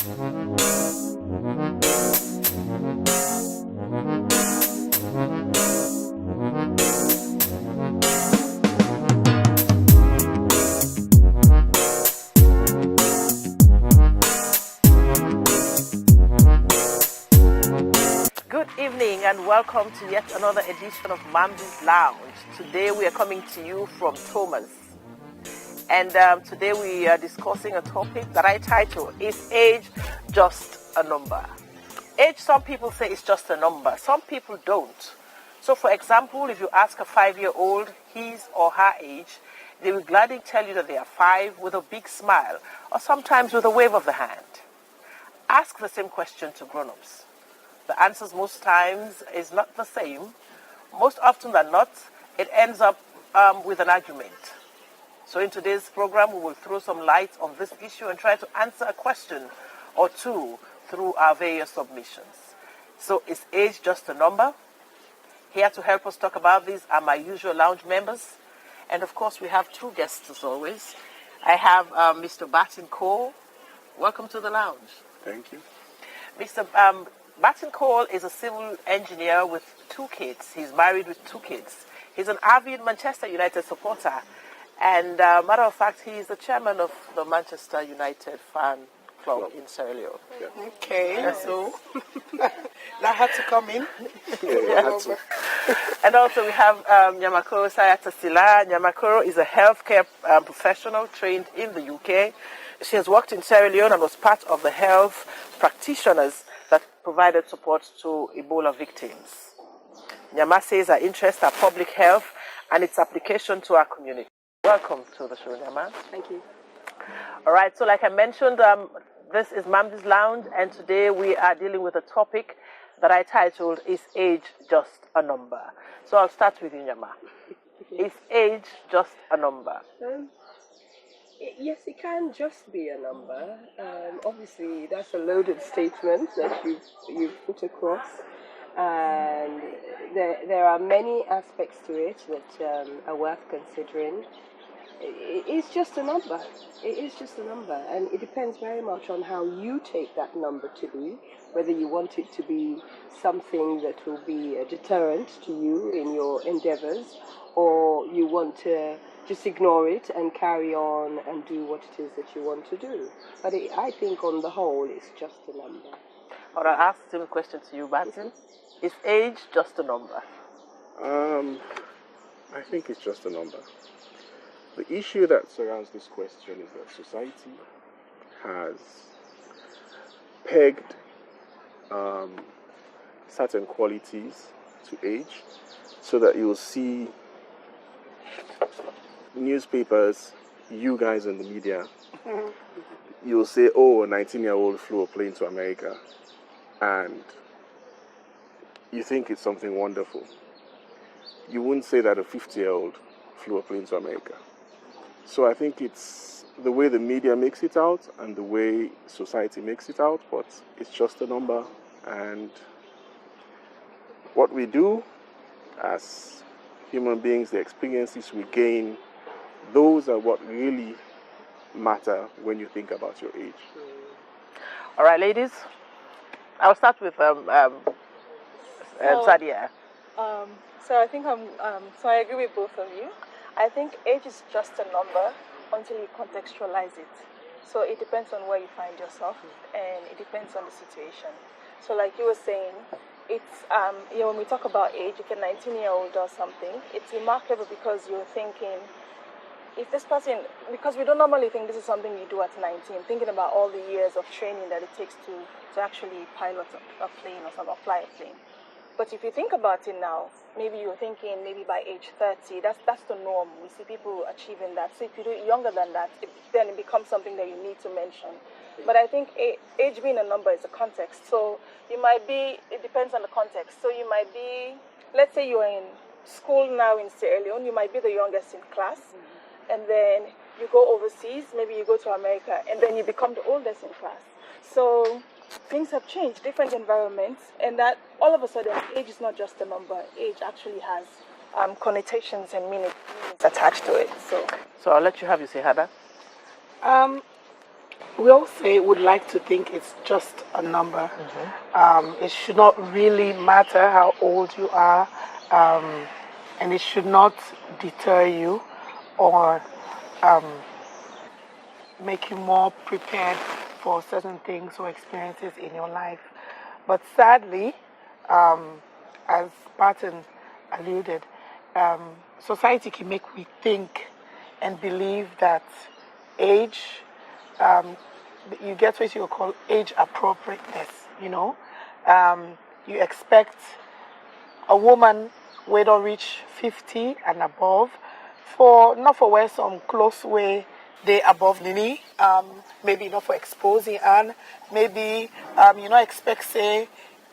Good evening and welcome to yet another edition of MAMDI Lounge. Today we are coming to you from Thomas. And today we are discussing a topic that I title, Is Age Just a Number? Age, some people say it's just a number. Some people don't. So for example, if you ask a 5-year-old his or her age, they will gladly tell you that they are 5 with a big smile or sometimes with a wave of the hand. Ask the same question to grown-ups. The answers most times is not the same. Most often than not, it ends up with an argument. So in today's program, we will throw some light on this issue and try to answer a question or two through our various submissions. So is age just a number? Here to help us talk about this are my usual lounge members. And of course, we have 2 guests as always. I have Mr. Barton Cole. Welcome to the lounge. Thank you. Mr. Barton Cole is a civil engineer with 2 kids. He's married with 2 kids. He's an avid Manchester United supporter. And matter of fact, he is the chairman of the Manchester United fan club in Sierra Leone. Yeah. Okay, so that had to come in. Yeah, And also we have Nyamakoro Sayatasila. Nyamakoro is a healthcare professional trained in the UK. She has worked in Sierra Leone and was part of the health practitioners that provided support to Ebola victims. Nyama says her interests are public health and its application to our community. Welcome to the show, Nyama. Thank you. All right, so like I mentioned, this is MAMDI's Lounge, and today we are dealing with a topic that I titled, Is Age Just a Number? So I'll start with you, Nyama. Is age just a number? Yes, it can just be a number. Obviously, that's a loaded statement that you've put across, and there are many aspects to it that are worth considering. It's just a number. It is just a number, and it depends very much on how you take that number to be, whether you want it to be something that will be a deterrent to you in your endeavors, or you want to just ignore it and carry on and do what it is that you want to do. But I think on the whole, it's just a number. All right, I'll ask the same question to you, Barton. Is age just a number? I think it's just a number. The issue that surrounds this question is that society has pegged certain qualities to age so that you'll see newspapers, you guys in the media, you'll say, oh, a 19-year-old flew a plane to America, and you think it's something wonderful. You wouldn't say that a 50-year-old flew a plane to America. So I think it's the way the media makes it out and the way society makes it out, but it's just a number. And what we do as human beings, the experiences we gain, those are what really matter when you think about your age. All right, ladies. I'll start with Sadia. So I think so I agree with both of you. I think age is just a number until you contextualize it. So it depends on where you find yourself, and it depends on the situation. So like you were saying, it's when we talk about age, if a 19-year-old does something, it's remarkable because you're thinking, if this person, because we don't normally think this is something you do at 19, thinking about all the years of training that it takes to actually pilot a plane or fly a plane. But if you think about it now, maybe you're thinking maybe by age 30, that's the norm. We see people achieving that. So if you do it younger than that, then it becomes something that you need to mention. But I think age being a number is a context. So you might be, it depends on the context. So you might be, let's say you're in school now in Sierra Leone, you might be the youngest in class. And then you go overseas, maybe you go to America, and then you become the oldest in class. So things have changed, different environments, and that all of a sudden, age is not just a number. Age actually has connotations and meanings attached to it. So I'll let you have your say, Hada. we all say would like to think it's just a number. It should not really matter how old you are, and it should not deter you or make you more prepared for certain things or experiences in your life. But sadly, as Barton alluded, society can make we think and believe that age, you get what you call age appropriateness, you know. You expect a woman we don't reach 50 and above not for wear some clothes way they above the knee, maybe not for exposing, and maybe you know expect say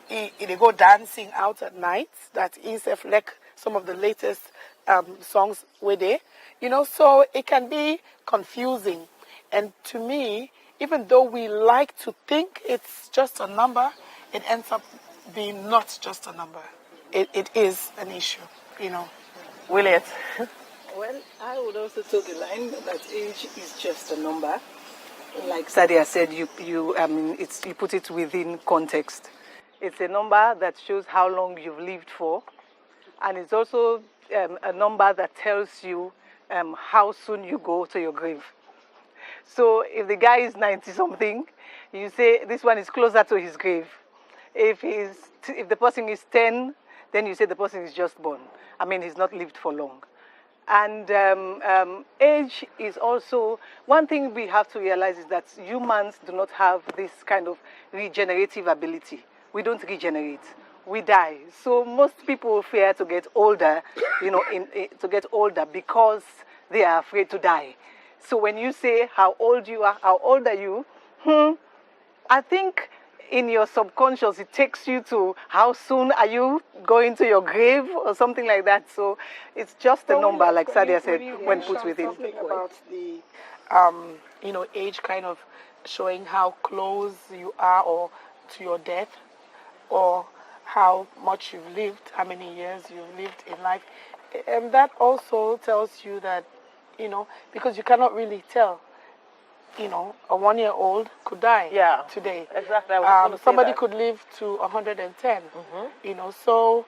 they go dancing out at night, that is like some of the latest songs with it, you know, so it can be confusing. And to me, even though we like to think it's just a number, it ends up being not just a number. It is an issue, you know. William. Well, I would also toe the line that age is just a number. Like Sadia said, you put it within context. It's a number that shows how long you've lived for, and it's also a number that tells you how soon you go to your grave. So if the guy is 90-something, you say this one is closer to his grave. If the person is 10, then you say the person is just born. I mean, he's not lived for long. And age is also, one thing we have to realize is that humans do not have this kind of regenerative ability. We don't regenerate. We die. So most people fear to get older, you know, to get older because they are afraid to die. So when you say how old you are, how old are you? I think in your subconscious it takes you to how soon are you going to your grave or something like that. So it's just a number, like Sadia said, when put within. Something about the, you know, age kind of showing how close you are or to your death, or how much you've lived, how many years you've lived in life. And that also tells you that, you know, because you cannot really tell, you know, a 1-year-old could die today. Exactly. Somebody could live to 110, you know, so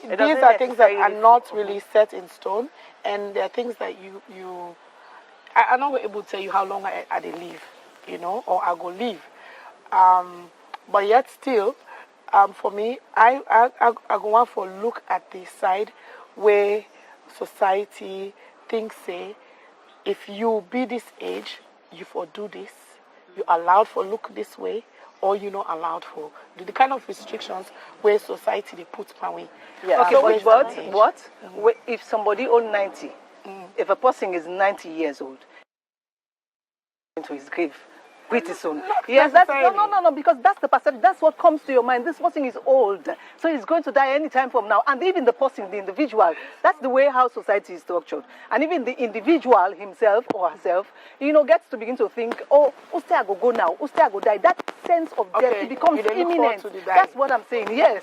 these are things that are not really set in stone, and they're things that I'm not able to tell you how long I they live, you know, or I go live. But yet still, for me, I go want for look at the side where society thinks, say, if you be this age, you for do this, you allowed for look this way, or you not allowed for the kind of restrictions where society they put away. Yeah. Okay, but if somebody own 90, if a person is 90 years old, into his grave pretty soon. Yes, no, because that's the perception. That's what comes to your mind. This person is old, so he's going to die anytime from now. And even the person, the individual, that's the way how society is structured. And even the individual himself or herself, you know, gets to begin to think, oh, uste I go now, uste I go die. That sense of death, it becomes imminent. That's what I'm saying. Yes.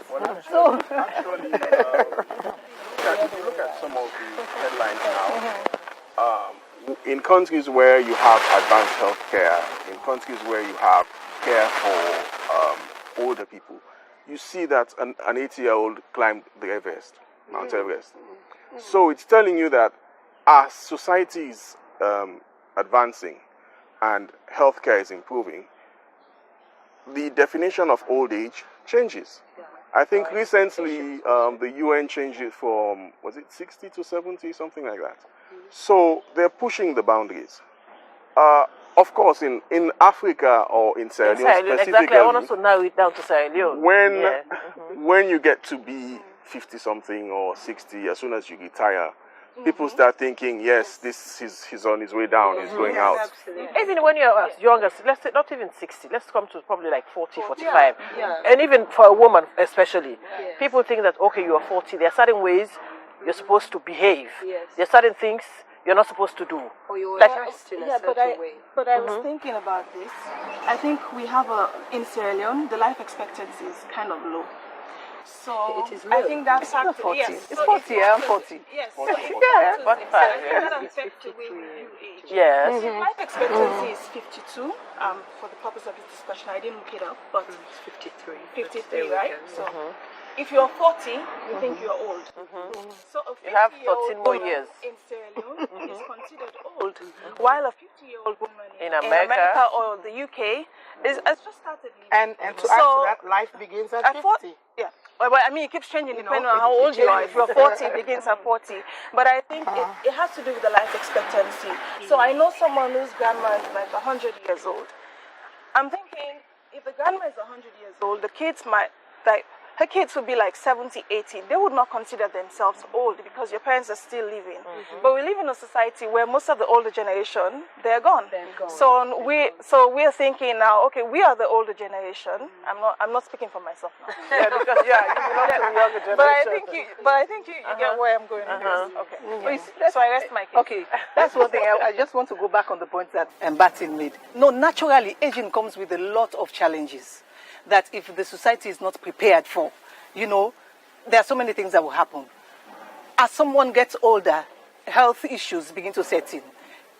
So actually, if you look at some of the headlines now. In countries where you have advanced health care, in countries where you have care for older people, you see that an 80-year-old climbed the Everest, Mount Everest. So it's telling you that as society is advancing and healthcare is improving, the definition of old age changes. I think recently the UN changed it from, was it 60 to 70, something like that. So they're pushing the boundaries. Of course, in Africa or in Sierra Leone specifically, exactly. I want us to narrow it down to Sierra Leone. When you get to be 50-something or 60, as soon as you retire, people start thinking, yes, he's on his way down, he's going out. Absolutely. Even when you're as young as, let's say, not even 60, let's come to probably like 40, 45. And even for a woman especially, people think that, okay, you are 40, there are certain ways you're supposed to behave. There are certain things you're not supposed to do. Or you were Like, dressed in a certain way. But I was thinking about this. I think we have in Sierra Leone, the life expectancy is kind of low. So It is I low. think that factor. 40. Yes, It's so 40, yeah, I'm 40. Yes, so Yeah, it 45, I think yeah. that affects the way we view age. Yes. Life expectancy is 52. For the purpose of this discussion, I didn't look it up, but It's 53. 53, right? So if you're 40, you think you're old. So a 50 You have 13 more years. in Sierra Leone is considered old, while a 50-year-old woman In America. or the UK has just started living. And to add to that, life begins at 50. Yeah. Well, I mean, it keeps changing depending on it- how it old you are. If changes. you're 40, it begins at 40. But I think it has to do with the life expectancy. So I know someone whose grandma is like 100 years old. I'm thinking, if the grandma is 100 years old, the kids might, like, her kids would be like 70, 80. They would not consider themselves old because your parents are still living. But we live in a society where most of the older generation, they're gone. So we're thinking now, okay, we are the older generation. I'm not speaking for myself now. Yeah, because you belong to the younger generation. But I think you get where I'm going with this. Okay. So I rest my case. Okay, that's one thing. I just want to go back on the point that Mbatin made. No, naturally, aging comes with a lot of challenges that if the society is not prepared for, there are so many things that will happen. As someone gets older, health issues begin to set in.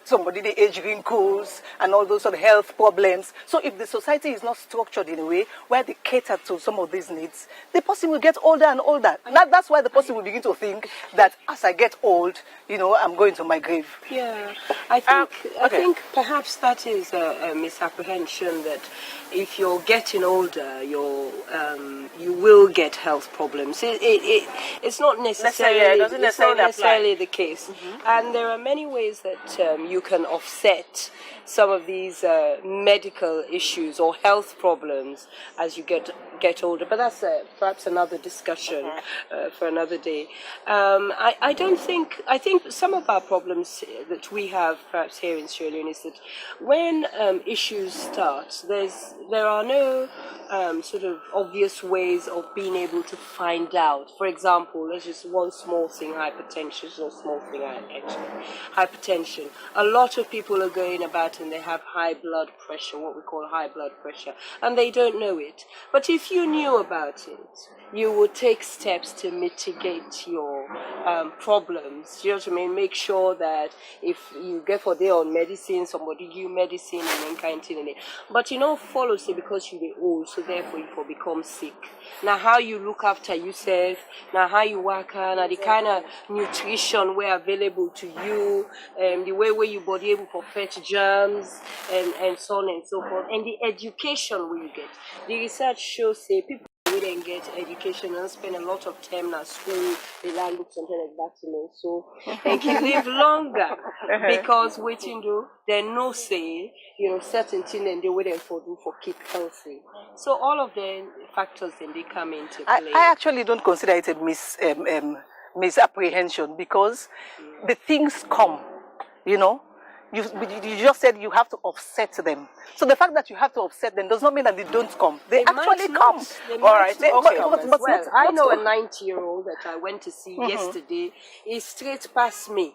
Somebody, the age wrinkles and all those sort of health problems. So if the society is not structured in a way where they cater to some of these needs, the person will get older and older. That's why the person will begin to think that as I get old, I'm going to my grave. Yeah, I think perhaps that is a misapprehension that if you're getting older, you will get health problems. It's not necessarily doesn't necessarily the case, and there are many ways that you can offset some of these medical issues or health problems as you get older. But that's perhaps another discussion for another day. I think some of our problems that we have perhaps here in Sierra Leone is that when issues start, there are no sort of obvious ways of being able to find out. For example, there's just one small thing, hypertension, no small thing actually, hypertension. A lot of people are going about and they have high blood pressure, what we call high blood pressure, and they don't know it. But if you knew about it, you would take steps to mitigate your problems. You know what I mean? Make sure that if you get for day on medicine, somebody give you medicine and then kind of thing. But follow say because you be old, so therefore you will become sick. Now how you look after yourself, now how you work on, now the kind of nutrition where available to you, the way where your body able to fetch germs and so on and so forth, and the education where you get. The research shows say people who then get education and spend a lot of time at school, they learn look something like that, so they can live longer because waiting do they no say certain things and they wait for do for keep healthy. So all of the factors then they come into play. I actually don't consider it a misapprehension because the things come, You just said you have to offset them. So the fact that you have to offset them does not mean that they don't come. They actually come. All right. I know a not 90-year-old that I went to see yesterday. He's straight past me.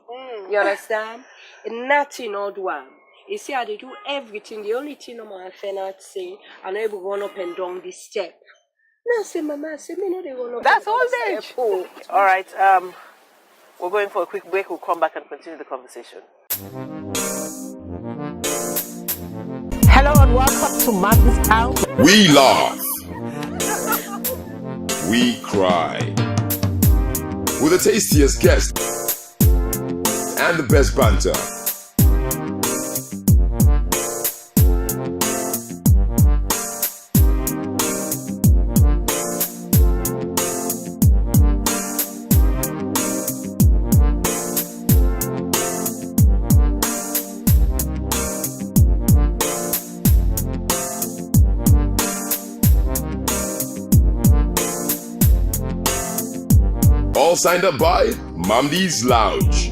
You understand? Nothing odd one. You see how they do everything. The only thing I'm going to say, I'm able to run up and down this step. No, say, Mama, say, me no, they run up. That's old age. Oh. All right. We're going for a quick break. We'll come back and continue the conversation. Hello and welcome to MAMDI Lounge. We laugh. We cry. With the tastiest guests and the best banter. All signed up by MAMDI Lounge.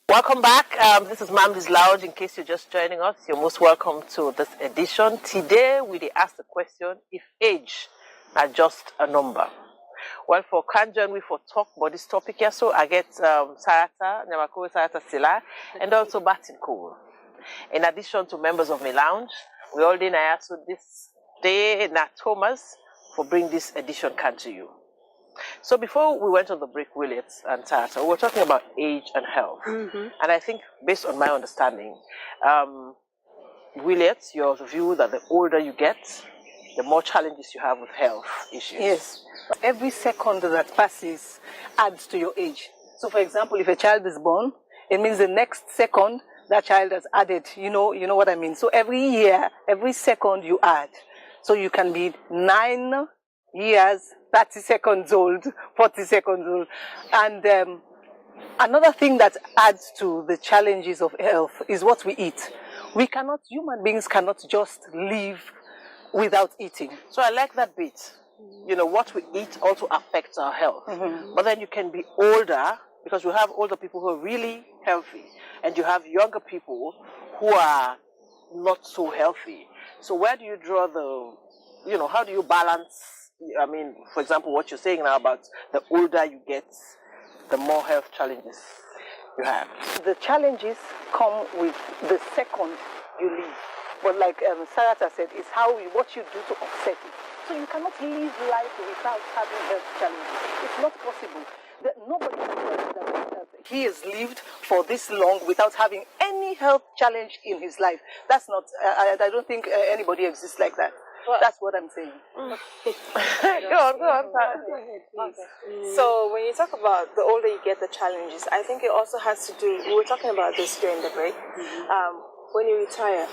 Welcome back. This is MAMDI Lounge. In case you're just joining us, you're most welcome to this edition. Today, we ask the question, if age are just a number. Well, for can't join me for talk about this topic here, so I get Sarata, Nyamakore Sarata Sila, and also Batin Kool. In addition to members of my lounge, We all did so this day, Nat Thomas, for bringing this edition can to you. So before we went on the break, Williet and Tata, we were talking about age and health. And I think, based on my understanding, Williet, your view that the older you get, the more challenges you have with health issues. Yes. Every second that passes adds to your age. So, for example, if a child is born, it means the next second that child has added. You know what I mean. So every year, every second you add. So you can be 9 years, 30 seconds old, 40 seconds old. And another thing that adds to the challenges of health is what we eat. Human beings cannot just live without eating. So I like that bit. What we eat also affects our health. But then you can be older, because you have older people who are really healthy, and you have younger people who are not so healthy. So where do you draw how do you balance, for example, what you're saying now about the older you get, the more health challenges you have? The challenges come with the second you leave. But like Sarata said, it's what you do to offset it. So you cannot live life without having health challenges. It's not possible. Nobody can tell you that he has lived for this long without having any health challenge in his life. That's not, I don't think anybody exists like that. That's what I'm saying. Go on. So when you talk about the older you get, the challenges, I think it also has to do, we were talking about this during the break, when you retire.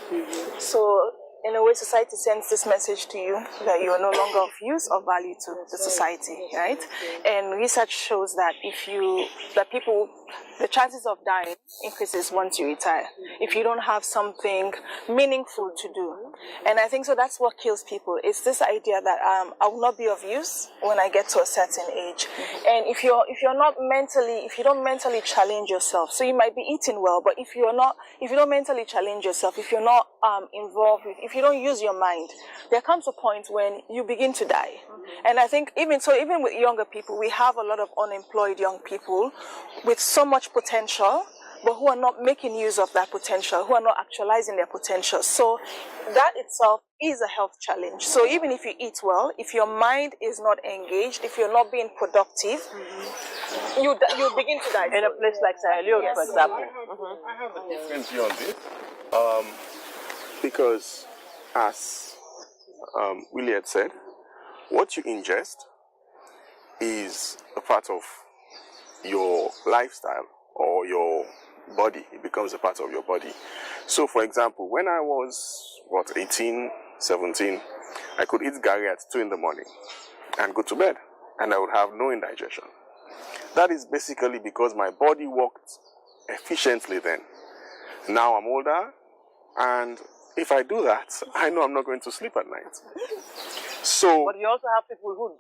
So in a way, society sends this message to you that you are no longer of use or value to the society, right? And research shows that the chances of dying increases once you retire, if you don't have something meaningful to do. And I think so that's what kills people. It's this idea that I will not be of use when I get to a certain age. And if you don't mentally challenge yourself, so you might be eating well, but if you don't mentally challenge yourself, if you're not involved, if you don't use your mind, there comes a point when you begin to die. And I think even with younger people, we have a lot of unemployed young people with so much potential, but who are not making use of that potential, who are not actualizing their potential. So that itself is a health challenge. So even if you eat well, if your mind is not engaged, if you're not being productive, you begin to die. In a place like Sierra Leone, for example. I have a different view on this. Because as Willie had said, what you ingest is a part of your lifestyle or your body. It becomes a part of your body. So for example, when I was 18, 17, I could eat gari at 2 in the morning and go to bed, and I would have no indigestion. That is basically because my body worked efficiently then. Now I'm older, and if I do that, I know I'm not going to sleep at night. So, but you also have people who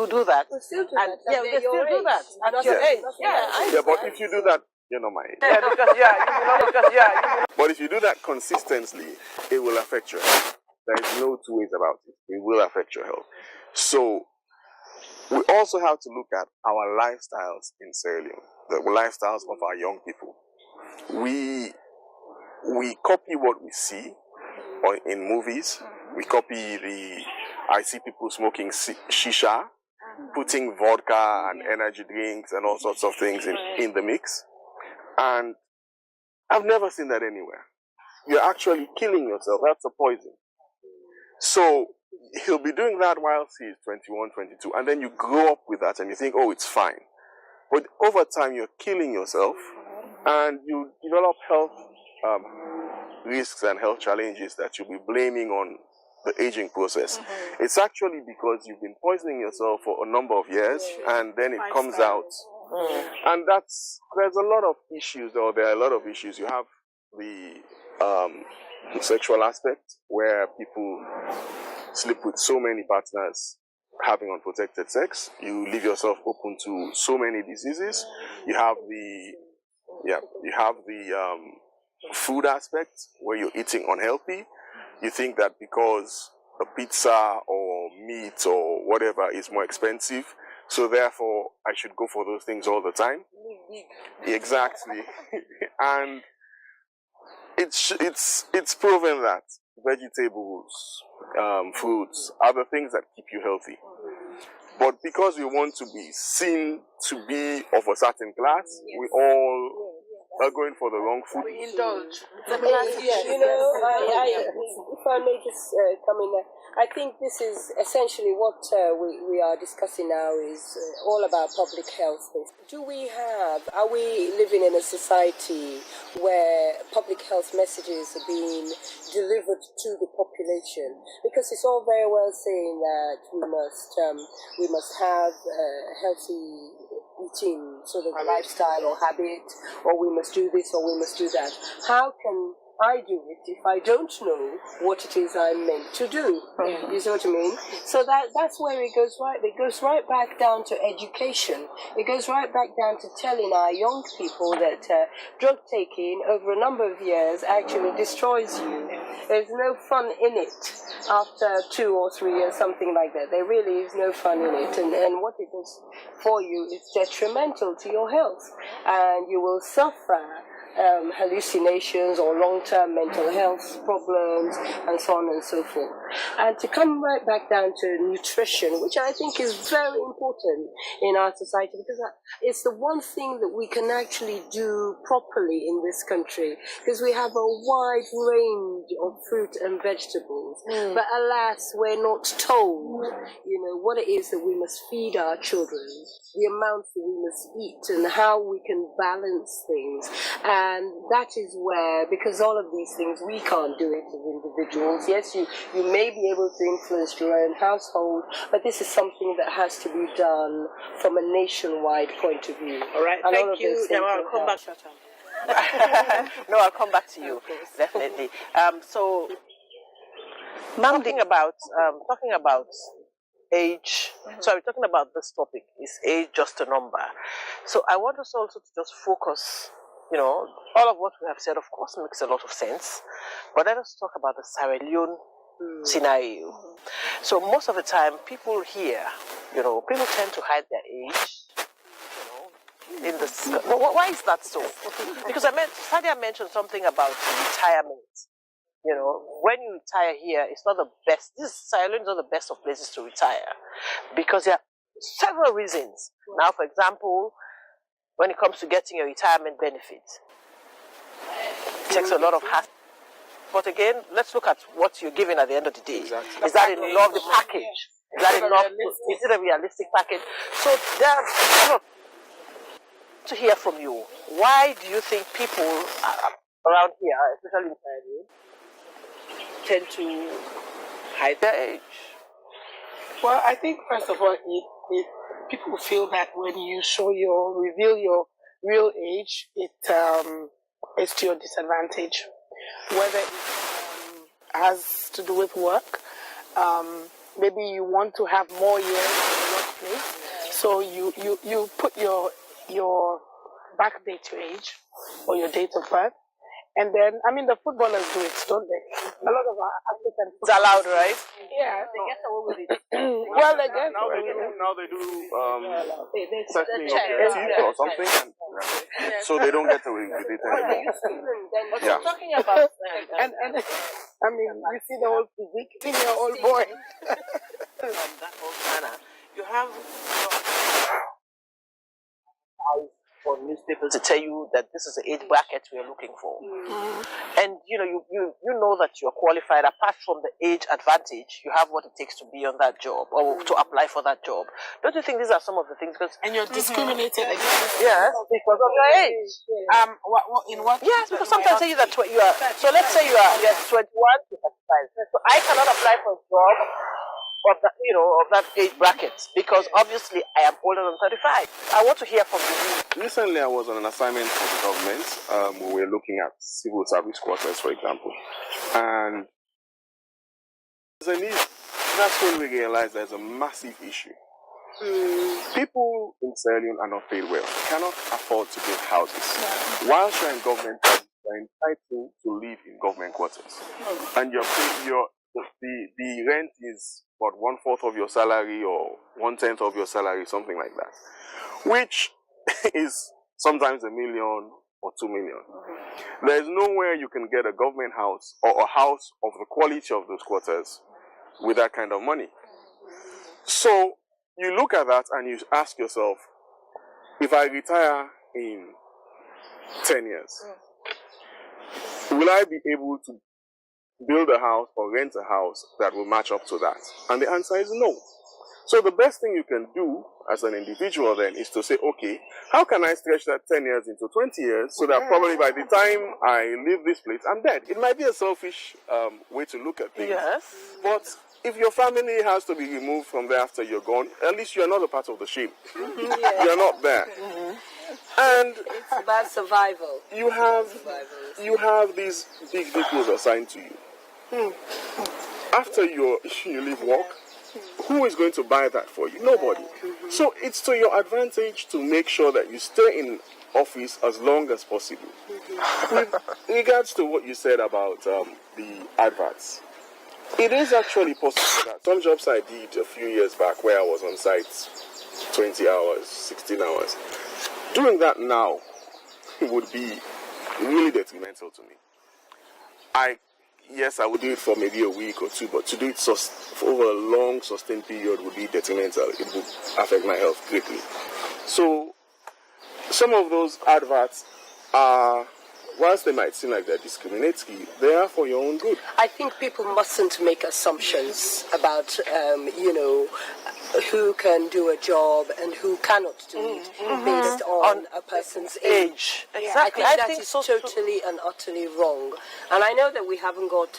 do that. They still do and that. they still do that at your age. Yeah, but if you do that, you're not my age. But if you do that consistently, it will affect your health. There is no two ways about it. It will affect your health. So we also have to look at our lifestyles in Sierra Leone, the lifestyles of our young people. We copy what we see or in movies. We copy I see people smoking shisha, putting vodka and energy drinks and all sorts of things in the mix. And I've never seen that anywhere. You're actually killing yourself. That's a poison. So he'll be doing that while he's 21, 22. And then you grow up with that and you think, oh, it's fine. But over time, you're killing yourself and you develop health risks and health challenges that you'll be blaming on the aging process. It's actually because you've been poisoning yourself for a number of years and then it comes out. And there's a lot of issues, or there are a lot of issues. You have the sexual aspect where people sleep with so many partners having unprotected sex. You leave yourself open to so many diseases. You have the food aspect where you're eating unhealthy. You think that because a pizza or meat or whatever is more expensive, so therefore I should go for those things all the time. Exactly. And it's proven that vegetables, fruits are the things that keep you healthy. But because we want to be seen to be of a certain class, we all are going for the wrong food. You know, if I may just come in there, I think this is essentially what we are discussing now is all about public health. Are we living in a society where public health messages are being delivered to the population? Because it's all very well saying that we must have healthy eating sort of lifestyle or habit, or we must do this or we must do that. How can I do it if I don't know what it is I'm meant to do? You see what I mean? So that's where it goes right. It goes right back down to education. It goes right back down to telling our young people that drug taking over a number of years actually destroys you. There's no fun in it after 2 or 3 years, something like that. There really is no fun in it. And what it does for you is detrimental to your health. And you will suffer hallucinations or long-term mental health problems and so on and so forth. And to come right back down to nutrition, which I think is very important in our society, because it's the one thing that we can actually do properly in this country, because we have a wide range of fruit and vegetables. But alas, we're not told, what it is that we must feed our children, the amounts that we must eat, and how we can balance things. And that is where, because all of these things, we can't do it as individuals. Yes, you may be able to influence your own household, but this is something that has to be done from a nationwide point of view. All right, thank you. Now I'll come back. No, I'll come back to you, definitely. So, talking about age. Sorry, talking about this topic, is age just a number? So I want us also to just focus. All of what we have said, of course, makes a lot of sense. But let us talk about the Sierra Leone scenario. So most of the time, people here, people tend to hide their age. Why is that so? Because Sadia mentioned something about retirement. When you retire here, it's not the best. Sierra Leone is not the best of places to retire, because there are several reasons. Now, for example, when it comes to getting your retirement benefit, it takes a lot of hassle. But again, let's look at what you're giving at the end of the day. Exactly. Is that enough, the package? Is that enough? Is it a realistic package? So there's to hear from you. Why do you think people around here, especially in Nigeria, tend to hide their age? Well, I think first of all, people feel that when you reveal your real age, it is to your disadvantage. Whether it has to do with work, maybe you want to have more years in the workplace, so you put your backdate your age or your date of birth. And then, the footballers do it, don't they? A lot of our African footballers. It's allowed, right? Yeah. They get away with it. Well, they get now they do testing of teeth or something, so they don't get away with it anymore. Yeah. Talking about and you see the whole physique, 10-year-old boy. That whole manner. You have for newspapers to tell you that this is the age bracket we are looking for, and you know that you are qualified. Apart from the age advantage, you have what it takes to be on that job or to apply for that job. Don't you think these are some of the things? And you're discriminated against. Yes, because of your age. In what? Yes, because sometimes say you that you are. So let's say you are 21 to 35. So I cannot apply for a job of that age bracket, because obviously I am older than 35. I want to hear from you. Recently, I was on an assignment for the government. We were looking at civil service quarters, for example, and there's a need. That's when we realized there's a massive issue. People in Sierra Leone are not paid well. They cannot afford to build houses. While you're in government, you're entitled to live in government quarters, and the rent is what, 1/4 of your salary or 1/10 of your salary, something like that, which is sometimes $1 million for 2 million. There's nowhere you can get a government house or a house of the quality of those quarters with that kind of money. So you look at that and you ask yourself, if I retire in 10 years, will I be able to build a house or rent a house that will match up to that? And the answer is no. So the best thing you can do as an individual then is to say, okay, how can I stretch that 10 years into 20 years so that probably by the time I leave this place, I'm dead? It might be a selfish way to look at things. Yes. But if your family has to be removed from there after you're gone, at least you're not a part of the shame. You're not there. And It's about survival. you have these big vehicles assigned to you. After you leave work, who is going to buy that for you? Nobody. So it's to your advantage to make sure that you stay in office as long as possible. With regards to what you said about the adverts, it is actually possible that some jobs I did a few years back where I was on site 20 hours, 16 hours, doing that now would be really detrimental to me. Yes, I would do it for maybe a week or two, but to do it for over a long, sustained period would be detrimental. It would affect my health greatly. So, some of those adverts are, whilst they might seem like they're discriminatory, they are for your own good. I think people mustn't make assumptions about, who can do a job and who cannot do it based on a person's age. Exactly. I think that is totally and utterly wrong. And I know that we haven't got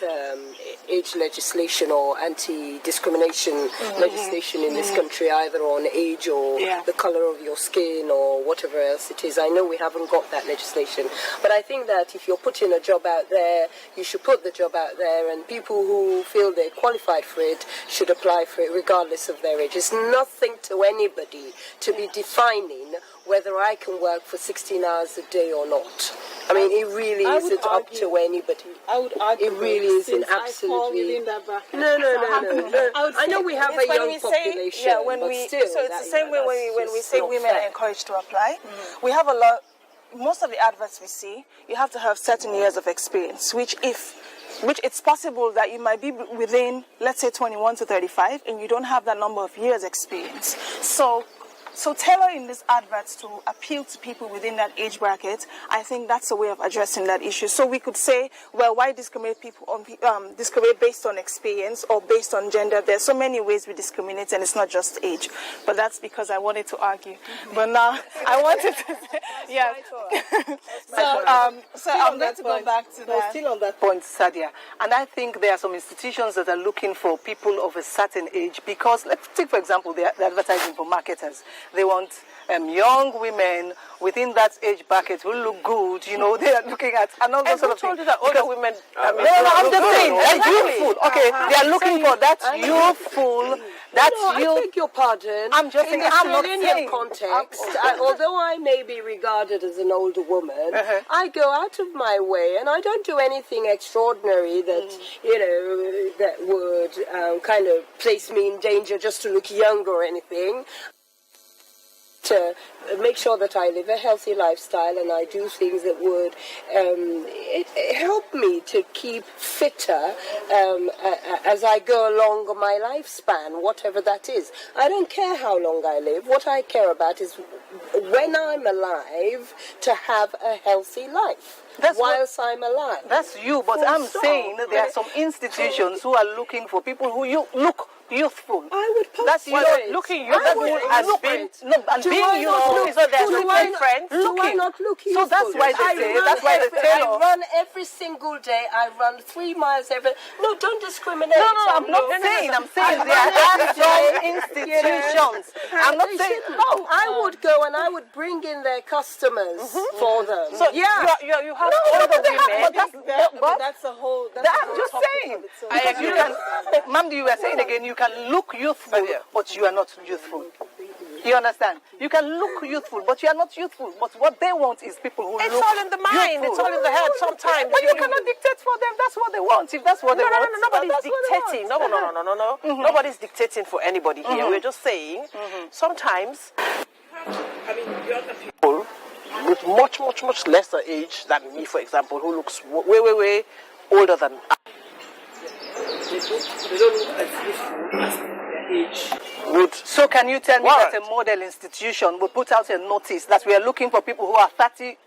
age legislation or anti-discrimination legislation in this country, either on age or the color of your skin or whatever else it is. I know we haven't got that legislation. But I think that if you're putting a job out there, you should put the job out there, and people who feel they're qualified for it should apply for it regardless of their age. It's nothing to anybody to be defining whether I can work for 16 hours a day or not. I mean, it really isn't up to anybody. I would argue it really isn't absolutely. No. I know we have a young population, but still, so it's the same way when we say women are encouraged to apply. We have a lot. Most of the adverts we see, you have to have certain years of experience, which it's possible that you might be within, let's say, 21 to 35, and you don't have that number of years experience. So tailoring these adverts to appeal to people within that age bracket, I think that's a way of addressing that issue. So we could say, well, why discriminate people on discriminate based on experience or based on gender? There's so many ways we discriminate, and it's not just age. But that's because I wanted to argue. But now I wanted to say, yeah. So I'm going to go back to that. Still on that point, Sadia, and I think there are some institutions that are looking for people of a certain age because, let's take for example, they're advertising for marketers. They want young women within that age bracket who look good. They are looking at another sort of thing. Told you that older women. I'm just saying, they're youthful. Okay, they are looking for that youthful. I beg your pardon. I'm just saying, I'm not saying. Context, although I may be regarded as an older woman, I go out of my way and I don't do anything extraordinary that that would kind of place me in danger just to look young or anything. To make sure that I live a healthy lifestyle and I do things that would help me to keep fitter as I go along my lifespan, whatever that is. I don't care how long I live. What I care about is when I'm alive to have a healthy life. Whilst I'm alive. That's you, but I'm saying there are some institutions who are looking for people who look youthful. I would post that's it. Looking youthful and being youthful. So there's different. Do I not look youthful? So that's why they say. That's why they tell I run every single day. I run 3 miles every. No, don't discriminate. No, I'm not saying. I'm saying there are some institutions. I'm not saying no. I would go and I would bring in their customers for them. So you have older women. But that's a whole. I'm just saying. MAMDI, you were saying again. You can look youthful, but you are not youthful. You understand? You can look youthful, but you are not youthful. But what they want is people who it's look all in the mind. youthful. It's all in the head sometimes. But you cannot dictate for them. That's what they want. If that's what they want. Nobody's dictating. No. Nobody's dictating for anybody here. We're just saying sometimes younger people with much, much, much lesser age than me, for example, who looks way, way, way older than They don't look as youthful as their age. would. So can you tell me What? that a model institution will put out a notice that we are looking for people who are 30,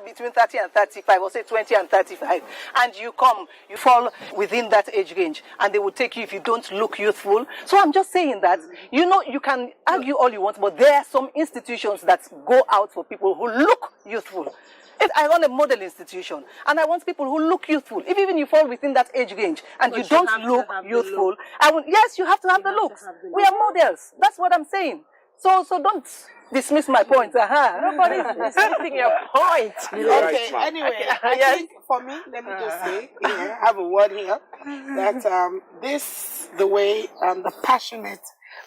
between 30 and 35, or say 20 and 35, and you come, you fall within that age range, and they will take you if you don't look youthful? So I'm just saying that, you know, you can argue all you want, but there are some institutions that go out for people who look youthful. If I run a model institution and I want people who look youthful, if even you fall within that age range and But you you don't have to look have the youthful, look. yes, you have to have the have to looks. have the We are models. That's what I'm saying. So don't dismiss my point. Nobody's dismissing your point. Okay, anyway, I think for me, let me just say, I have a word here, that the way, the passionate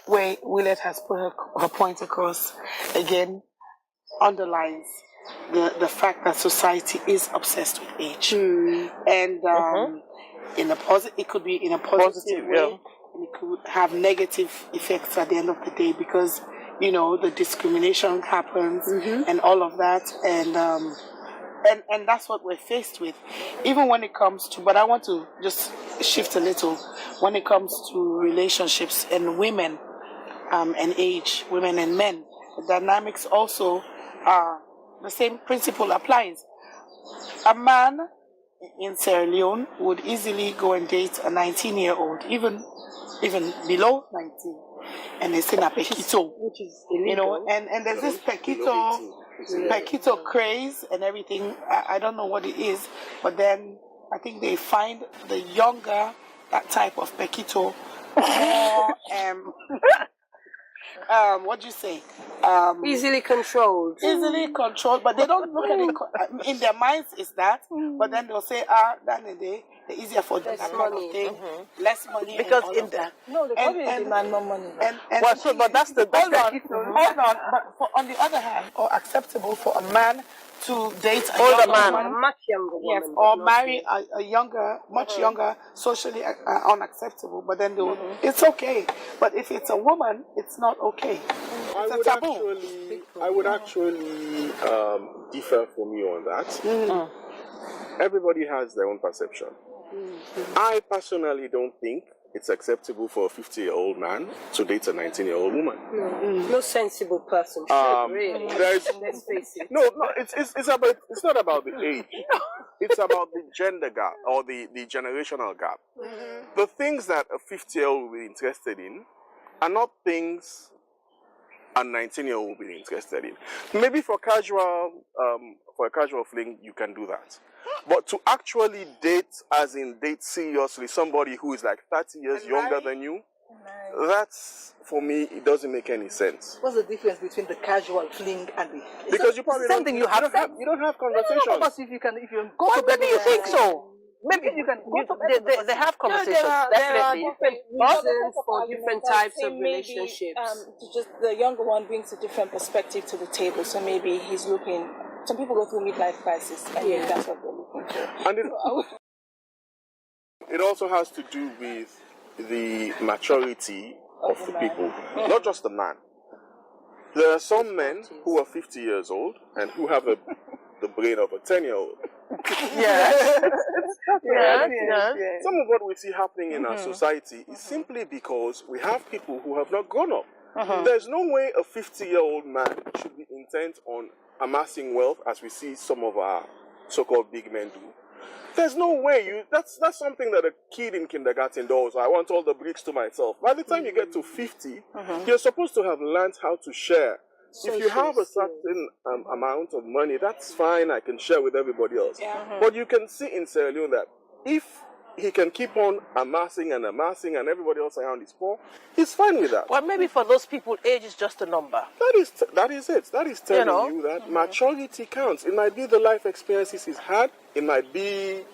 way Willett has put her point across, again, underlines the fact that society is obsessed with age. And in a it could be in a positive way, and it could have negative effects at the end of the day, because, you know, the discrimination happens and all of that, and that's what we're faced with. Even when it comes to, but I want to just shift a little, when it comes to relationships and women and age, women and men, the dynamics also are the same principle applies. A man in Sierra Leone would easily go and date a 19-year-old, even below 19, and they say na Pekito, Which is you know, and there's this Pekito craze and everything. I don't know what it is, but then I think they find the younger, that type of Pekito, more what do you say? easily controlled. Easily controlled, but they don't look at it in their minds is that, but then they'll say, that the easier for them, that kind of thing, less money, Because and all in of that. No, they probably demand more money. Well, so, but that's the hold on. But on the other hand, or acceptable for a man to date a Older younger man. woman, A much younger woman. yes, or marry a younger, much younger, socially unacceptable. But then it's okay. But if it's a woman, it's not okay. It's a taboo. I would actually differ from you on that. Everybody has their own perception. I personally don't think it's acceptable for a 50-year-old man to date a 19-year-old woman. No sensible person should really. Let's face it. No, it's not about the age. It's about the gender gap or the generational gap. The things that a 50-year-old will be interested in are not things a 19-year-old will be interested in. Maybe for a casual fling, you can do that. But to actually date, as in date seriously, somebody who is like 30 years younger than you, that's, for me, it doesn't make any sense. What's the difference between the casual fling and the... Because you probably something you have conversations. No, but if you go to Maybe you think so. Maybe you can go to They have No, conversations, there are definitely. different reasons for different types of relationships. Just the younger one brings a different perspective to the table. So maybe he's looking. Some people go through midlife crisis, and that's what they're looking for. And it also has to do with the maturity of the people, not just the man. There are some men who are 50 years old and who have the brain of a 10-year-old. Yes. Some of what we see happening in our society is simply because we have people who have not grown up. There's no way a 50-year-old man should be intent on amassing wealth as we see some of our so-called big men do. There's no way that's something that a kid in kindergarten does. I want all the bricks to myself. By the time you get to 50, you're supposed to have learned how to share. If you have a certain amount of money, that's fine. I can share with everybody else. But you can see in Sierra Leone that if he can keep on amassing and everybody else around is poor, he's fine with that. Well, maybe for those people, age is just a number. That is it. That is telling you that maturity counts. It might be the life experiences he's had. It might be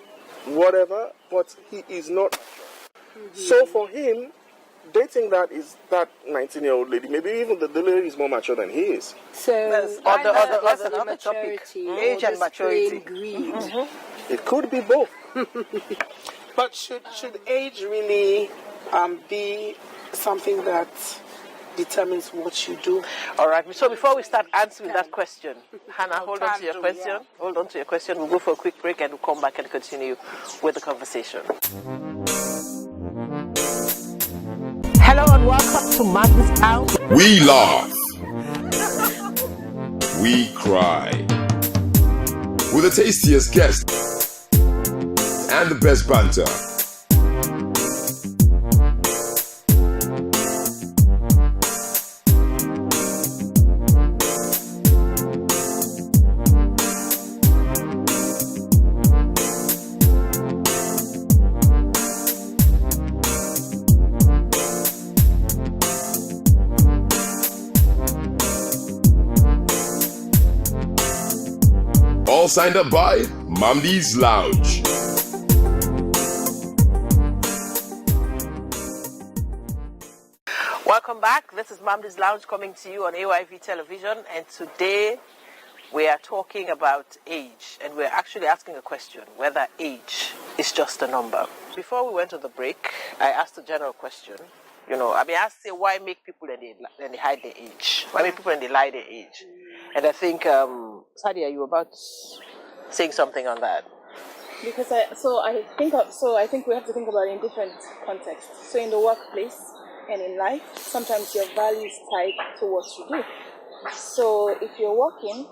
whatever, but he is not mature. So for him, dating that 19-year-old lady, maybe even the lady is more mature than he is. So other topic. Age and maturity. Greed. It could be both. But should age really be something that determines what you do. All right. So before we start answering that question, Hannah, hold on to your question. Yeah. Hold on to your question. We'll go for a quick break and we'll come back and continue with the conversation. Hello and welcome to MAMDI Lounge. We laugh. We cry. With the tastiest guests and the best banter. All signed up by MAMDI Lounge. Welcome back. This is MAMDI Lounge coming to you on AYV Television, and today we are talking about age, and we're actually asking a question, whether age is just a number. Before we went to the break, I asked a general question. I asked, say, why make people and they hide their age? Why make people and they lie their age? And I think, Sadia, you were about saying something on that. Because I think we have to think about it in different contexts. So in the workplace and in life, sometimes your value is tied to what you do. So if you're working,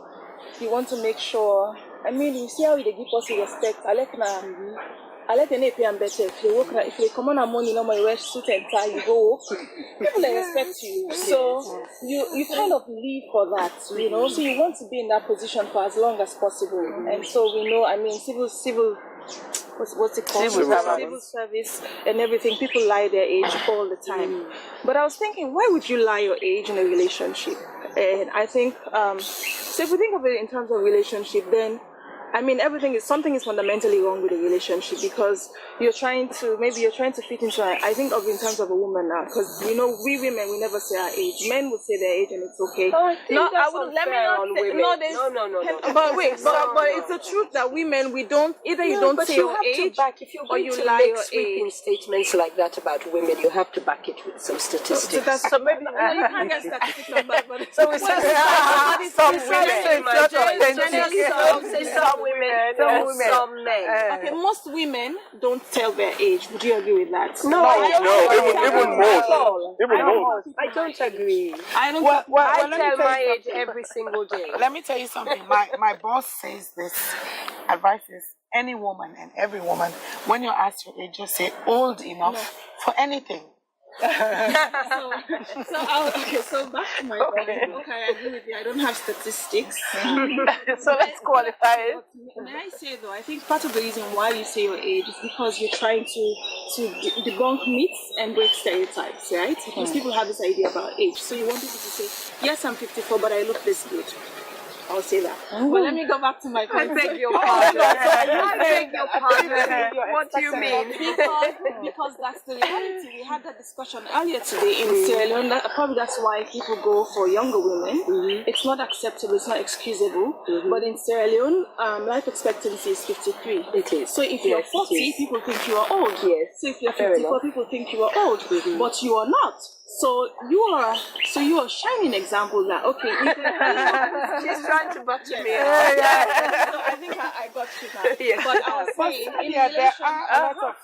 you want to make sure. You see how they give us respect. I like an AP and better. If you come on a morning, you wear suit and tie, you go work. People they respect you. So you kind of live for that, So you want to be in that position for as long as possible. And so we know, civil what's it called? Civil service and everything. People lie their age all the time. But I was thinking, why would you lie your age in a relationship? And I think, so if we think of it in terms of relationship, then something is fundamentally wrong with a relationship, because you're trying to fit into I think of in terms of a woman now, because we women, we never say our age. Men would say their age and it's okay. But it's the truth that women, we don't, either you don't say your age or you lie your sweeping age. statements like that about women, you have to back it with some statistics. So maybe you can't get statistics on that, but So we say some women, some men. Okay, most women don't tell their age. Would you agree with that? Even most. I don't agree. I don't. I tell my age every single day. Let me tell you something. My boss says this, advises any woman and every woman, when you're asked your age, just say old enough for anything. So back to my point. Okay, I agree with you. I don't have statistics. So let's qualify it. May I say though, I think part of the reason why you say your age is because you're trying to debunk myths and break stereotypes, right? Because people have this idea about age. So you want people to say, yes, I'm 54, but I look this good. I'll say that. But let me go back to my point. I beg your pardon. What do you mean? Because that's the reality. We had that discussion earlier today in Sierra Leone. Probably that's why people go for younger women. It's not acceptable. It's not excusable. But in Sierra Leone, life expectancy is 53. It is. So if you're 40, people think you are old. Yes. So if you're 54, people think you are old. But you are not. So you are a shining example that She's trying to butter me. So I think I got you now. Yes. But I was saying, there are a lot of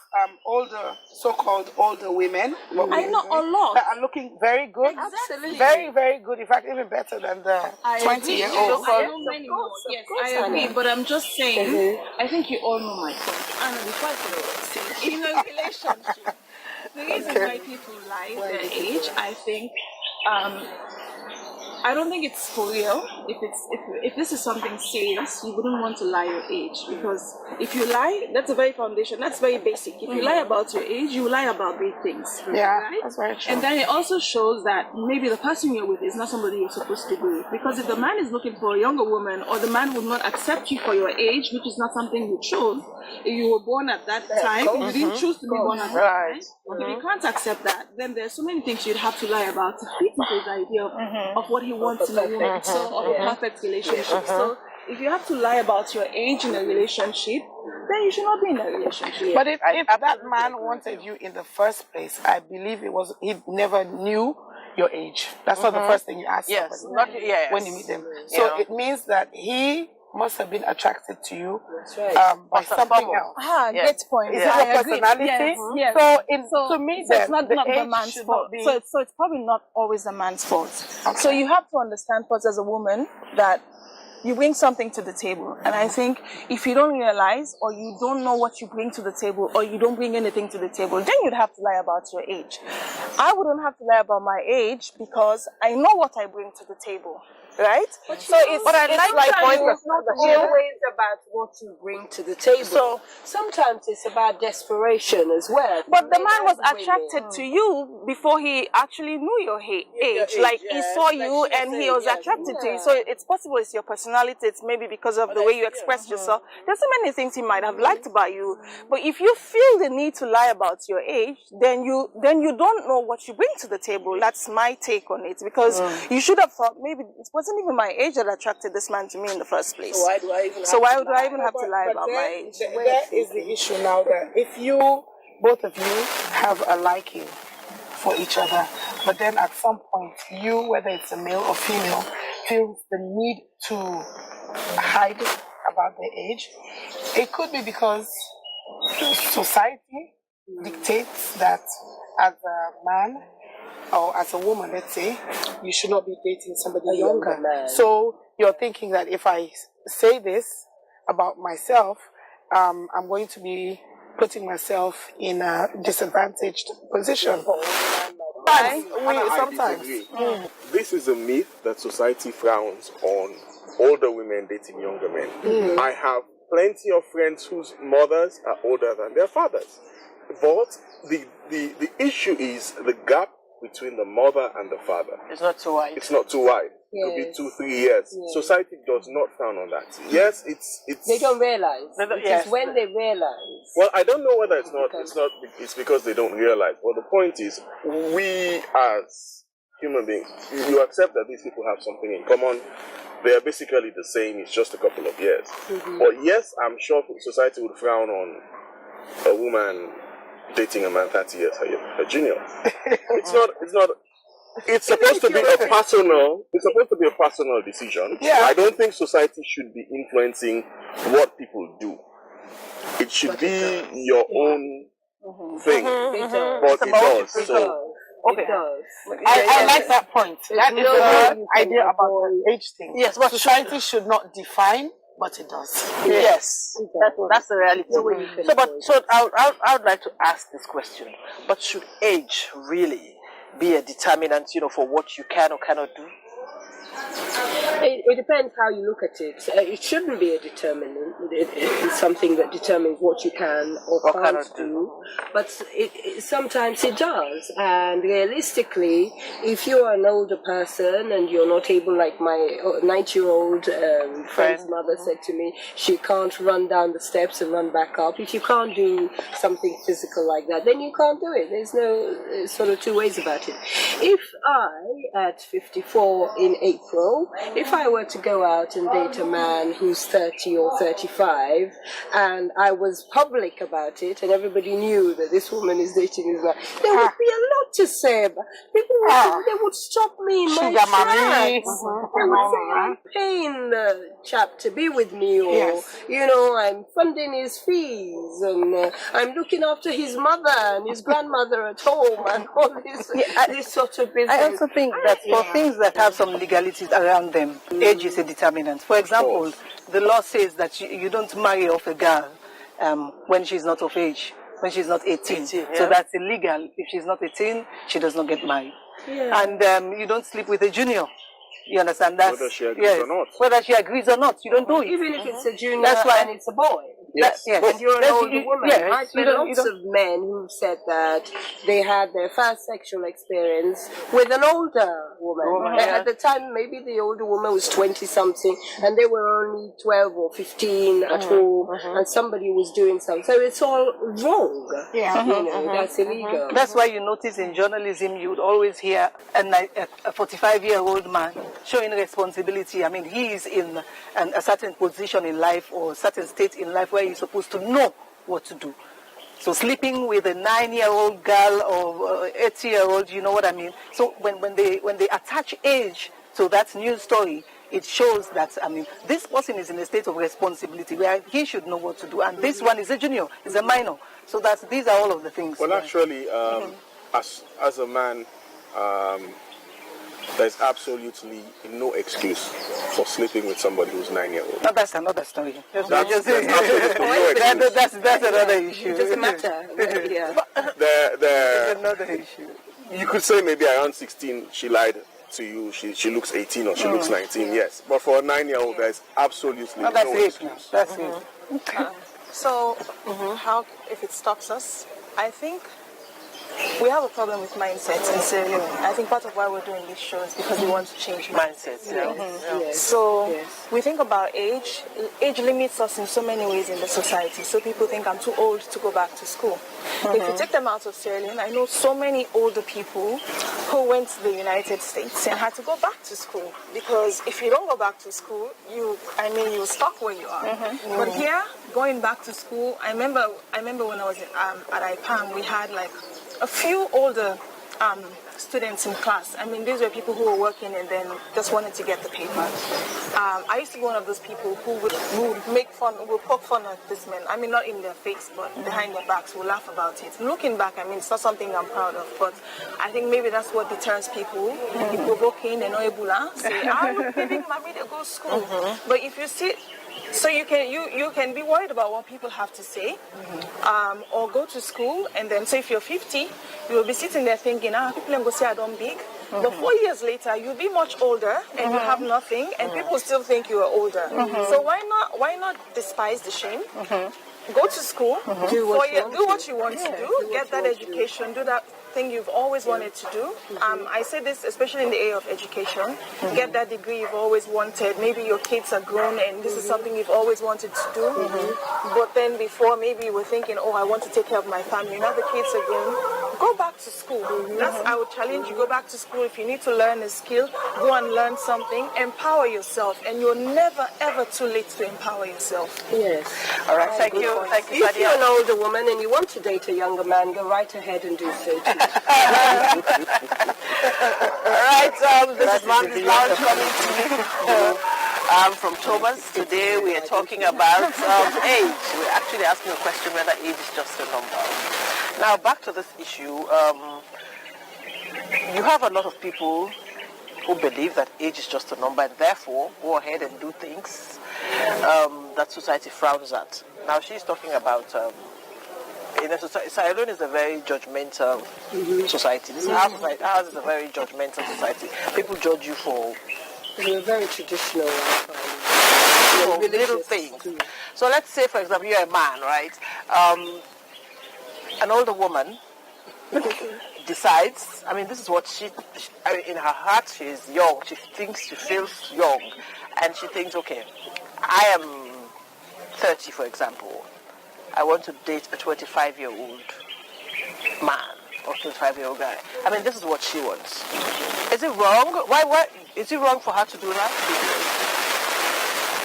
so-called older women. I know a lot that are looking very good. Absolutely. Very, very good. In fact, even better than the 20-year-olds. I know many more. Yes, I agree. But I'm just saying, I think you all know my point. And before I say, in a relationship, the reason why people lie their age, I think, I don't think it's for real. If this is something serious, you wouldn't want to lie your age, because if you lie, that's a very foundation. That's very basic. If you lie about your age, you lie about big things. Yeah, right? that's very true. And then it also shows that maybe the person you're with is not somebody you're supposed to be with. Because if the man is looking for a younger woman, or the man would not accept you for your age, which is not something you chose, if you were born at that time, you didn't choose to be born at that time. If you can't accept that, then there's so many things you'd have to lie about to fit into his idea of what he wants in a woman, of a perfect relationship. So if you have to lie about your age in a relationship, then you should not be in a relationship. But if that man wanted you in the first place, I believe he never knew your age. That's not the first thing you ask Yes, somebody when you meet them. So Yeah. it means that he must have been attracted to you That's right. by First and something foremost. else. Great point. Is Yeah. it your I agree. personality? Yes. So to me, so it's then, not the the age man's should fault. not be. So it's probably not always the man's fault. So you have to understand first as a woman that you bring something to the table. And I think if you don't realize or you don't know what you bring to the table or you don't bring anything to the table, then you'd have to lie about your age. I wouldn't have to lie about my age because I know what I bring to the table. Right? So it's But I like Sometimes my point it's not always about what you bring to the table. So- sometimes it's about desperation as well. But the Men man was and women. attracted to you before he actually knew your age. Like he yeah. saw Like you she and he said, was yes. attracted to you. Yeah. So it's possible it's your personality. It's maybe because of the way you express yourself. There's so many things he might have liked about you. But if you feel the need to lie about your age, then you don't know what you bring to the table. That's my take on it. Because you should have thought maybe it wasn't even my age that attracted this man to me in the first place. So why do I even So have why to would I even have to lie about my age? That is the issue now, that if both of you have a liking for each other, but then at some point you, whether it's a male or female, feels the need to hide about their age, it could be because society dictates that as a man or as a woman, let's say, you should not be dating somebody younger younger. man. So you're thinking that if I say this about myself, I'm going to be putting myself in a disadvantaged position. Sometimes. Disagree. This is a myth that society frowns on older women dating younger men. I have plenty of friends whose mothers are older than their fathers. But the issue is the gap between the mother and the father. It's not so wide. It's not too wide. It could be Yes. 2-3 years. Society does not frown on that. Yes, it's. They don't realize. Yes. It's when they realize. Well, I don't know whether it's because they don't realize. But the point is, we as human beings, you accept that these people have something in common. They are basically the same. It's just a couple of years. But yes, I'm sure society would frown on a woman dating a man 30 years her junior. It's not. It's supposed to be a personal. It's supposed to be a personal decision. Yeah. I don't think society should be influencing what people do. It should be your own thing, It does. but it does. So It does. I like that point. That is no the way good you can idea about avoid- the age thing. Yes, but society should not define, but it does. Yes, that's the reality. So, I would like to ask this question. But should age really be a determinant, for what you can or cannot do? It depends how you look at it. It shouldn't be a determinant. It's something that determines what you can or can't cannot do. But sometimes it does. And realistically, if you are an older person and you're not able, like my 90-year-old friend's mother said to me, she can't run down the steps and run back up. If you can't do something physical like that, then you can't do it. There's no sort of two ways about it. If I, at 54 in April, if I were to go out and date a man who's 30 or 35, and I was public about it, and everybody knew that this woman is dating this man, there would be a lot to say about it. People would, they would stop me in my Sugar mommy. tracks. They would say, I'm paying the chap to be with me, or, Yes. I'm funding his fees, and I'm looking after his mother and his grandmother at home, and all this sort of business. I also think that for things that have some legalities around them, age is a determinant. For example, the law says that you don't marry off a girl when she's not of age, when she's not 18. So that's illegal. If she's not 18, she does not get married. Yeah. And you don't sleep with a junior. You understand? That's, whether she agrees or not. Whether she agrees or not, you don't do it. Even if it's a junior That's why- and it's a boy. yes. Yes. And you're an Yes, older you- woman. yes, I've you met don't- you lots don't- of men who've said that they had their first sexual experience with an older woman. At the time, maybe the older woman was 20-something, and they were only 12 or 15 at home, and somebody was doing something. So it's all wrong. Yeah. That's illegal. That's why you notice in journalism you would always hear a 45-year-old man showing responsibility. I mean, he is in a certain position in life or a certain state in life where he's supposed to know what to do. So sleeping with a 9-year-old girl or 80-year-old, you know what I mean? So when they attach age to that news story, it shows that, I mean, this person is in a state of responsibility where he should know what to do. And this one is a junior, is a minor. So these are all of the things. Well, actually, as a man, there's absolutely no excuse for sleeping with somebody who's 9-year-old. No, that's another story. That's absolutely no excuse. That's another issue. It doesn't matter. Yeah. That's another issue. You could say maybe around 16 she lied to you. She looks 18 or she looks 19. Yes, but for a 9-year-old, there's absolutely no excuse. That's it. So, how, if it stops us, I think we have a problem with mindsets in Sierra Leone. I think part of why we're doing this show is because we want to change mindsets. So we think about age. Age limits us in so many ways in the society. So people think I'm too old to go back to school. If you take them out of Sierra Leone, I know so many older people who went to the United States and had to go back to school, because if you don't go back to school, you're stuck where you are. But here, going back to school, I remember when I was at IPAM, we had like a few older students in class. I mean, these were people who were working and then just wanted to get the paper. I used to be one of those people who would poke fun at these men. I mean, not in their face, but behind their backs, we'll laugh about it. Looking back, I mean, it's not something I'm proud of, but I think maybe that's what deters people. You provoke in and Ebola, say, look, maybe mommy, they go to school. But if you see, so you can be worried about what people have to say, or go to school, and then say if you're 50, you'll be sitting there thinking, people are going to say I don't big. But 4 years later, you'll be much older and you have nothing, and people still think you are older. So why not despise the shame? Go to school, do what you want to do, get that education, do that thing you've always wanted to do. I say this especially in the area of education. Get that degree you've always wanted. Maybe your kids are grown and this is something you've always wanted to do. But then before, maybe you were thinking, I want to take care of my family. Now the kids are grown. Go back to school. I would challenge you, go back to school. If you need to learn a skill, go and learn something. Empower yourself. And you're never, ever too late to empower yourself. Yes. All right, thank you. Thank you, If you're an older woman and you want to date a younger man, go right ahead and do so too. All right, this is MAMDI Lounge coming to you from Thomas. Today we are talking about age. We're actually asking a question whether age is just a number. Now back to this issue. You have a lot of people who believe that age is just a number and therefore go ahead and do things that society frowns at. Now she's talking about in a society, Sierra Leone is a very judgmental society. Ours is a very judgmental society. People judge you for We're very traditional. Little things. So let's say, for example, you're a man, right? An older woman decides, I mean, this is what in her heart, she is young. She feels young. And she thinks, okay, I am 30, for example. I want to date a 25-year-old man or 25-year-old guy. I mean, this is what she wants. Is it wrong? Why is it wrong for her to do that?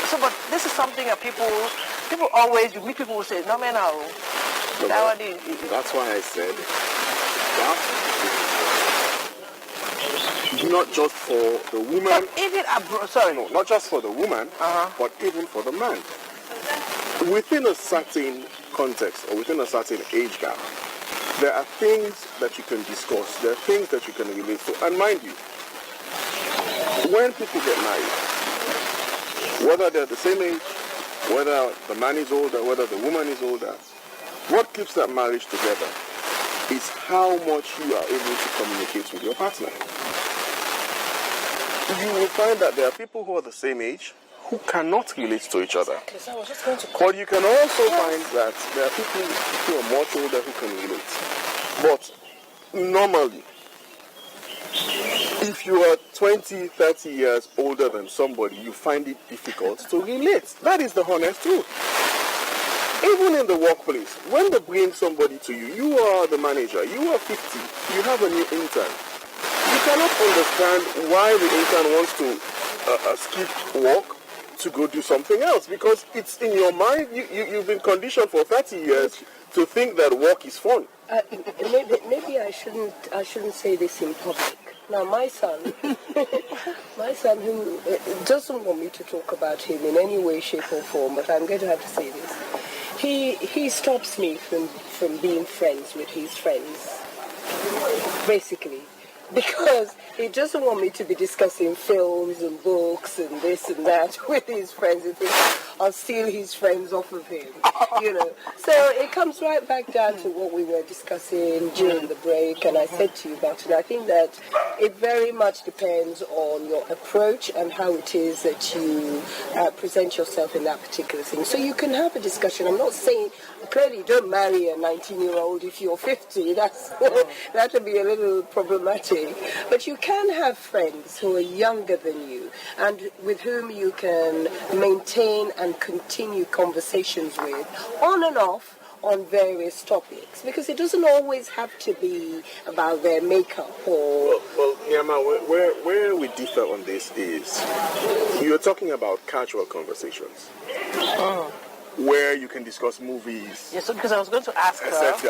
So, but this is something that people always, you meet people who say, no, man, that's why I said that not just for the woman. Not just for the woman, but even for the man. Within a certain context or within a certain age gap, there are things that you can discuss. There are things that you can relate to. And mind you, when people get married, whether they're the same age, whether the man is older, whether the woman is older, what keeps that marriage together is how much you are able to communicate with your partner. You will find that there are people who are the same age who cannot relate to each other. But you can also find that there are people who are much older who can relate. But normally, if you are 20, 30 years older than somebody, you find it difficult to relate. That is the honest truth. Even in the workplace, when they bring somebody to you, you are the manager, you are 50, you have a new intern. You cannot understand why the intern wants to skip work to go do something else because it's in your mind. You've been conditioned for 30 years to think that work is fun. Maybe I shouldn't say this in public. Now, my son, who doesn't want me to talk about him in any way, shape, or form, but I'm going to have to say this. He stops me from being friends with his friends, basically, because he doesn't want me to be discussing films and books and this and that with his friends. He thinks I'll steal his friends off of him, you know. So it comes right back down to what we were discussing during the break, and I said to you about it. I think that it very much depends on your approach and how it is that you present yourself in that particular thing. So you can have a discussion. I'm not saying, clearly don't marry a 19-year-old if you're 50. That would be a little problematic. But you can have friends who are younger than you and with whom you can maintain and continue conversations with on and off on various topics, because it doesn't always have to be about their makeup or... Well, Nyama, where we differ on this is you're talking about casual conversations where you can discuss movies. Yes, because I was going to ask her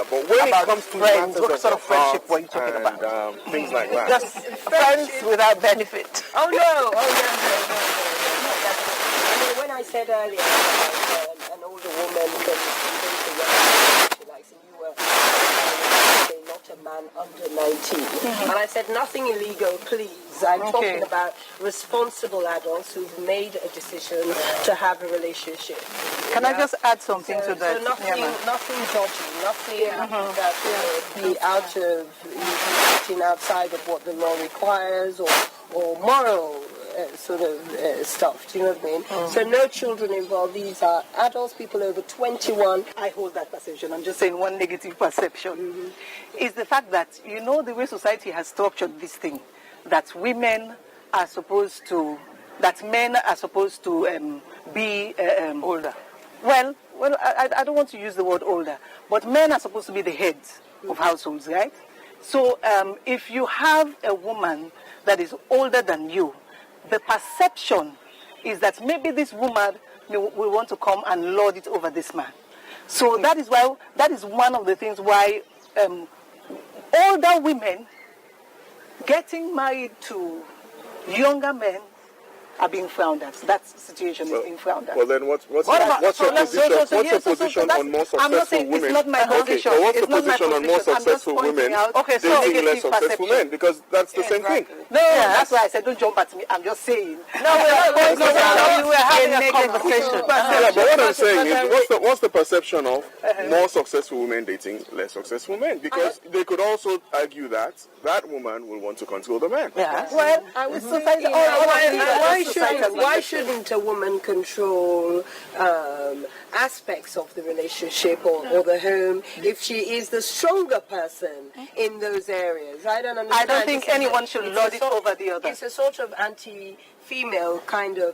but when it comes to friends, what matters sort of the friendship heart were you talking and, about? Things like that. Just friends without benefit. Oh, no. I mean, when I said earlier about an older woman you were not a man under 19. And I said nothing illegal, please. I'm talking about responsible adults who've made a decision to have a relationship. Can I just add something to that? So nothing dodgy, nothing that be out of, acting outside of what the law requires or moral sort of stuff. Do you know what I mean? So no children involved. These are adults, people over 21. I hold that perception. I'm just saying one negative perception is the fact that, you know, the way society has structured this thing, that women are supposed to, that men are supposed to be older. Well, I don't want to use the word older, but men are supposed to be the heads of households, right? So if you have a woman that is older than you, the perception is that maybe this woman will want to come and lord it over this man. So that is one of the things why older women getting married to younger men are being frowned at. That situation is being frowned at. Well, then what's your position on more successful I'm not saying women? it's not my position. Okay, what's it's the position on more successful women dating less successful men? Because that's the same thing. No, that's why I said don't jump at me. I'm just saying. No, we're having a conversation. Yeah, but what I'm saying is, what's the perception of more successful women dating less successful men? Because they could also argue that that woman will want to control the man. Yeah. Well, I would say, why shouldn't a woman control aspects of the relationship or the home if she is the stronger person in those areas? I don't understand. I don't think anyone should lord it over the other. It's a sort of anti-female kind of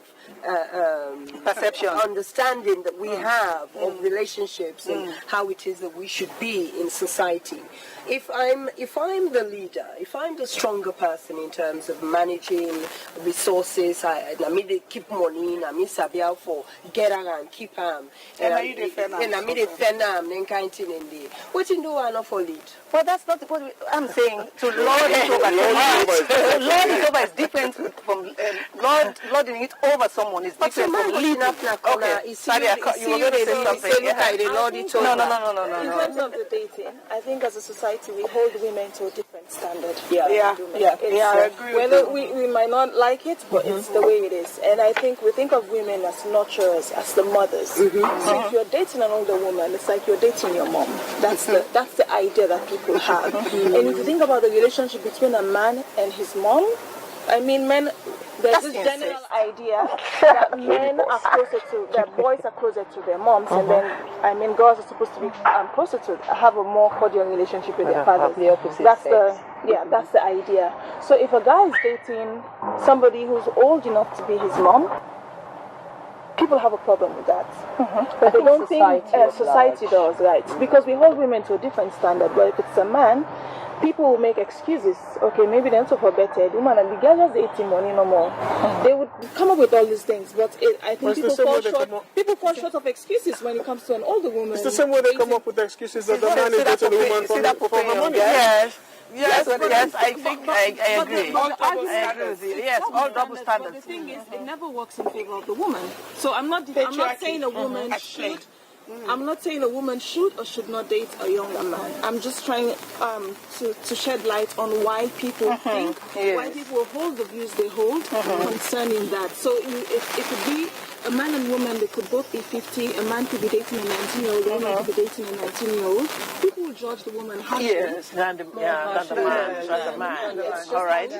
perception, understanding that we have of relationships and how it is that we should be in society. If I'm the leader, if I'm the stronger person in terms of managing resources, I mean they keep money, I mean sabia for get and keep and I mean they fenam then kind thing in there. What you do I not for lead? Well, that's not what I'm saying. To lord it over, lord it over is different from lording it over someone is different from leading. Okay, Sadia, you were going to say something. No. In terms of the dating, I think as a society we hold women to a different standard. Yeah, I agree. Whether we might not like it, but it's the way it is. And I think we think of women as nurturers, as the mothers. So if you're dating an older woman, it's like you're dating your mom. That's the idea that people have. And if you think about the relationship between a man and his mom, I mean, there's this general idea that men are closer to, that boys are closer to their moms, and then, I mean, girls are supposed to be closer to, have a more cordial relationship with their fathers. That's the idea. So if a guy is dating somebody who's old enough to be his mom, people have a problem with that. But they don't think society does, right? Because we hold women to a different standard. But if it's a man, people will make excuses. Okay, maybe they don't for better. The woman and the girl just 18 money no more. come up with all these things, but I think it's the same way they come up- people fall short of excuses when it comes to an older woman. It's the same way they come up with the excuses that the man is dating the woman for her money. Yes. Yes, but I think I agree. I agree with you. Yes, all double standards. But the thing is, it never works in favor of the woman. So I'm not saying a woman should. I'm not saying a woman should or should not date a younger man. I'm just trying to shed light on why people think, why people hold the views they hold concerning that. So it could be a man and woman, they could both be 50, a man could be dating a 19-year-old, a woman could be dating a 19-year-old. People will judge the woman harshly. Yes, than the man. All right.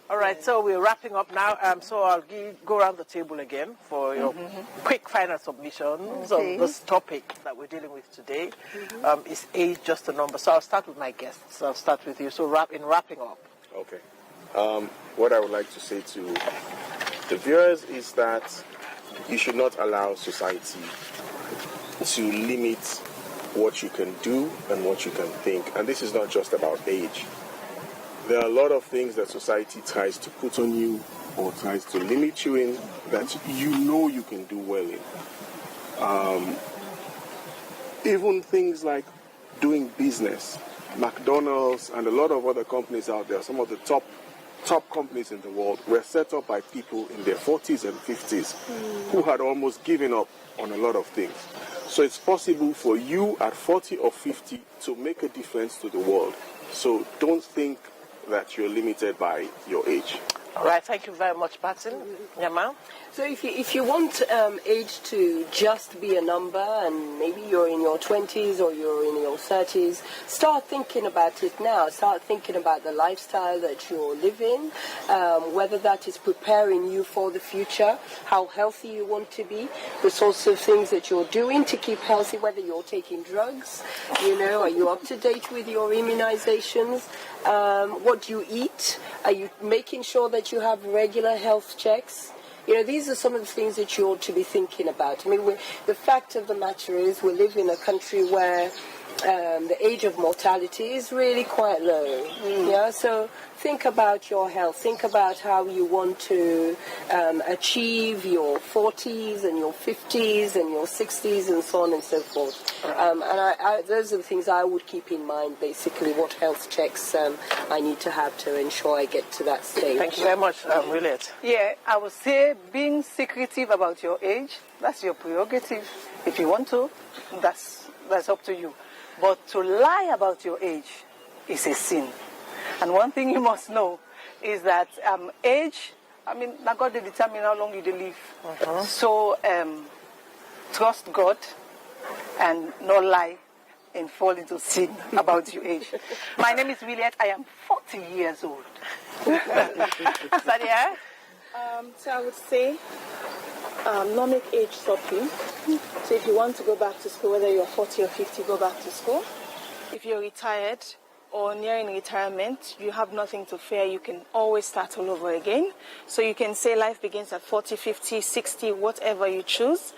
All right, so we're wrapping up now. So I'll go around the table again for your quick final submissions on this topic that we're dealing with today. Is age just a number? So I'll start with my guests. I'll start with you. So wrapping up. Okay. What I would like to say to the viewers is that you should not allow society to limit what you can do and what you can think. And this is not just about age. There are a lot of things that society tries to put on you or tries to limit you in that you know you can do well in. Even things like doing business. McDonald's and a lot of other companies out there, some of the top companies in the world, were set up by people in their 40s and 50s who had almost given up on a lot of things. So it's possible for you at 40 or 50 to make a difference to the world. So don't think that you're limited by your age. All right, thank you very much, Patton. Yama? So if you want age to just be a number, and maybe you're in your 20s or you're in your 30s, start thinking about it now. Start thinking about the lifestyle that you're living, whether that is preparing you for the future, how healthy you want to be, the sorts of things that you're doing to keep healthy, whether you're taking drugs, are you up to date with your immunizations, what do you eat, are you making sure that you have regular health checks? These are some of the things that you ought to be thinking about. I mean, the fact of the matter is we live in a country where the age of mortality is really quite low. Yeah, so think about your health. Think about how you want to achieve your 40s and your 50s and your 60s and so on and so forth. And those are the things I would keep in mind, basically, what health checks I need to have to ensure I get to that stage. Thank you very much, Juliet. Yeah, I would say being secretive about your age, that's your prerogative. If you want to, that's up to you. But to lie about your age is a sin. And one thing you must know is that age, now God will determine how long you will live. So trust God and not lie and fall into sin about your age. My name is Juliet. I am 40 years old. Sadia? So I would say not make age stop you. So if you want to go back to school, whether you're 40 or 50, go back to school. If you're retired or nearing retirement, you have nothing to fear. You can always start all over again. So you can say life begins at 40, 50, 60, whatever you choose.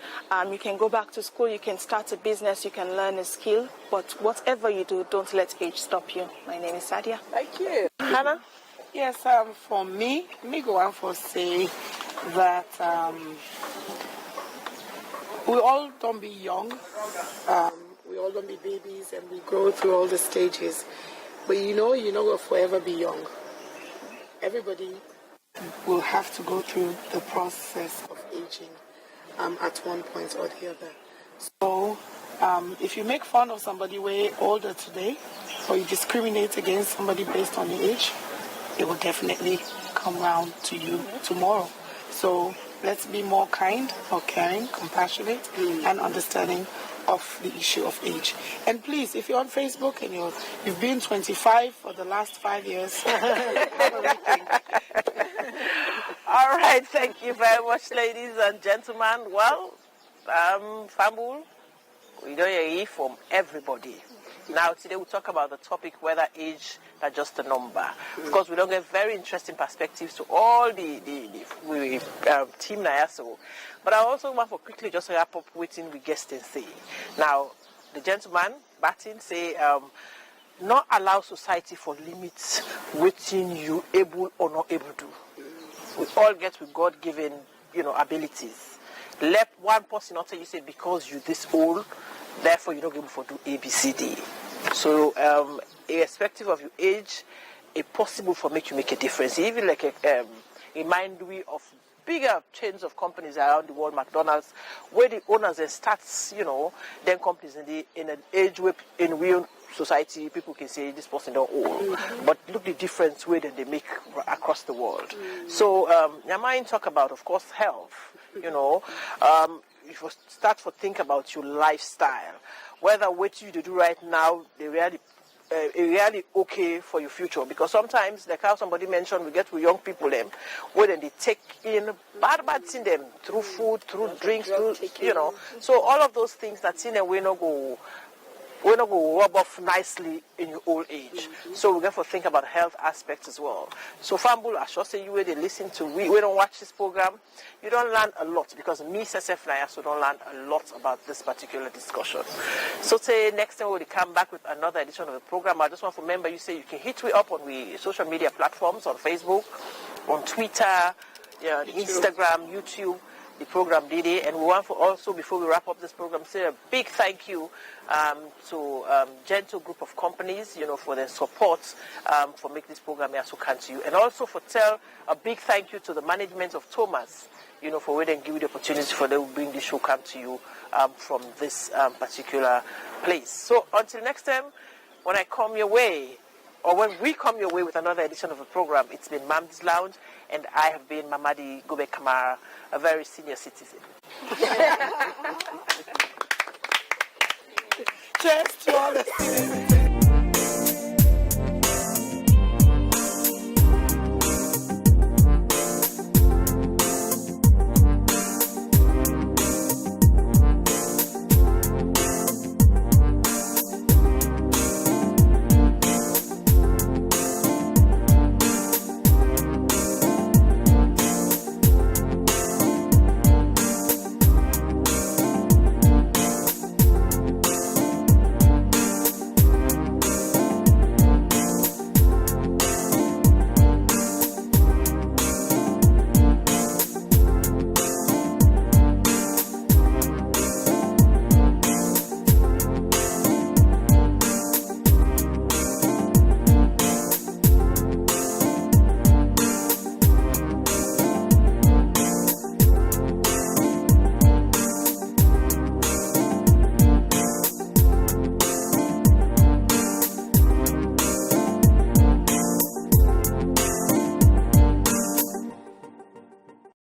You can go back to school, you can start a business, you can learn a skill. But whatever you do, don't let age stop you. My name is Sadia. Thank you. Hannah? Yes, for me, let me go on for say that we all don't be young. We all don't be babies, and we grow through all the stages. But we'll forever be young. Everybody will have to go through the process of aging at one point or the other. So if you make fun of somebody way older today, or you discriminate against somebody based on the age, it will definitely come round to you tomorrow. So let's be more kind or caring, compassionate, and understanding of the issue of age. And please, if you're on Facebook and you've been 25 for the last 5 years, have a rethink. All right, thank you very much, ladies and gentlemen. Well, Fambul, we don't hear from everybody. Now, today we'll talk about the topic whether age is just a number. Of course, we don't get very interesting perspectives to all the team Nayaso. But I also want to quickly just wrap up waiting with guests and say. Now, the gentleman, Batin, say, not allow society for limits waiting you able or not able to. We all get with God-given, abilities. Let one person not tell you, say, because you're this old, therefore you're not able to do A, B, C, D. So, irrespective of your age, it's possible for you make a difference. Even like a mind we of bigger chains of companies around the world, McDonald's, where the owners then starts, then companies in an age where in real society people can say this person don't old, but look the difference way that they make across the world. So your mind talk about, of course, health. If you start to think about your lifestyle, whether what you do right now, they really okay for your future, because sometimes, like how somebody mentioned, we get with young people where then they take in bad thing them through food, through drinks, through so all of those things that in we not go rub off nicely in your old age. So we have to think about health aspects as well. So Fambul, I should say you where they listen to, we don't watch this program, you don't learn a lot, because me, Sesef and I also don't learn a lot about this particular discussion. So say next time we'll come back with another edition of the program. I just want to remember you say you can hit me up on the social media platforms, on Facebook, on Twitter, Instagram, YouTube, the program DD. And we want to also, before we wrap up this program, say a big thank you to Gentle Group of Companies, for their support for making this program here so kind to you. And also for tell a big thank you to the management of Thomas, for where they give you the opportunity for them to bring this show come to you from this particular place. So until next time, when I come your way, or when we come your way with another edition of the program, it's been MAMDI's Lounge, and I have been Mamadi Gobe Kamara, a very senior citizen. Cheers to all the citizens.